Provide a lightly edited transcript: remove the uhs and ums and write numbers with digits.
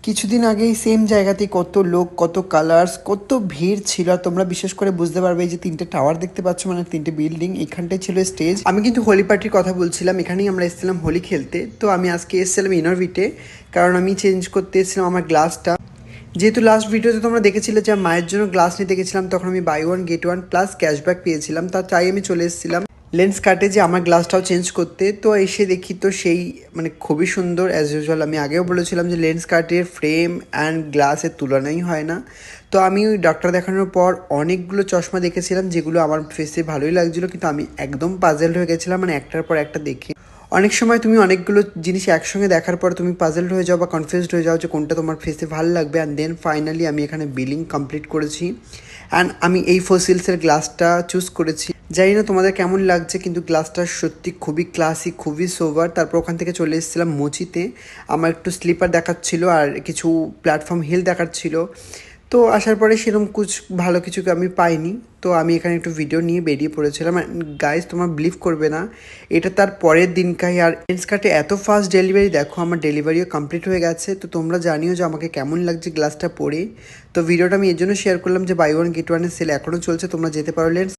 কিছুদিন আগেই সেম জায়গাতে কত লোক, কত কালার্স, কত ভিড় ছিল। আর তোমরা বিশেষ করে বুঝতে পারবে এই যে 3টে টাওয়ার দেখতে পাচ্ছ, মানে 3টে বিল্ডিং, এখানটাই ছিল স্টেজ। আমি কিন্তু হোলি পার্টির কথা বলছিলাম, এখানেই আমরা এসেছিলাম হোলি খেলতে। তো আমি আজকে এসেছিলাম ইনোরভিটে, কারণ আমি চেঞ্জ করতে এসেছিলাম আমার গ্লাসটা। যেহেতু লাস্ট ভিডিওতে তোমরা দেখেছিলে যে মায়ের জন্য গ্লাস নিতে গেছিলাম, তখন আমি buy one get one plus cashback পেয়েছিলাম। তাই আমি চলে এসেছিলাম লেন্স কাটে যে আমার গ্লাসটাও চেঞ্জ করতে। তো এসে দেখি তো সেই মানে খুবই সুন্দর অ্যাজ ইউজুয়াল। আমি আগেও বলেছিলাম যে লেন্স কাটের ফ্রেম অ্যান্ড গ্লাসের তুলনাই হয় না। তো আমি ওই ডাক্তার দেখানোর পর অনেকগুলো চশমা দেখেছিলাম যেগুলো আমার ফেসে ভালোই লাগছিলো, কিন্তু আমি একদম পাজেলড হয়ে গেছিলাম মানে একটার পর একটা দেখে। অনেক সময় তুমি অনেকগুলো জিনিস একসঙ্গে দেখার পর তুমি পাজেলড হয়ে যাও বা কনফিউজড হয়ে যাও যে কোনটা তোমার ফেসে ভালো লাগবে। অ্যান্ড দেন ফাইনালি আমি এখানে বিলিং কমপ্লিট করেছি অ্যান্ড আমি এই ফসিলসের গ্লাসটা চুজ করেছি। জানি না তোমাদের কেমন লাগছে, কিন্তু গ্লাসটা সত্যি খুবই ক্লাসি, খুবই সোভার। তারপর ওখান থেকে চলে এসেছিলাম মোচিতে। আমার একটু স্লিপার দেখাচ্ছিলো আর কিছু প্ল্যাটফর্ম হিল দেখাচ্ছিলো। তো আসার পরে সেরকম ভালো কিছু আমি পাইনি। তো আমি এখানে একটু ভিডিও নিয়ে বেরিয়ে পড়েছিলাম। গাইজ, তোমরা বিলিভ করবে না, এটা তার পরের দিনকাই। আর লেন্স কার্টে এত ফাস্ট ডেলিভারি, দেখো আমার ডেলিভারিও কমপ্লিট হয়ে গেছে। তো তোমরা জানিও যে আমাকে কেমন লাগছে গ্লাসটা পরে। তো ভিডিওটা আমি এর জন্য শেয়ার করলাম যে বাই ওয়ান গেট ওয়ানের সেল এখনও চলছে, তোমরা যেতে পারো লেন্স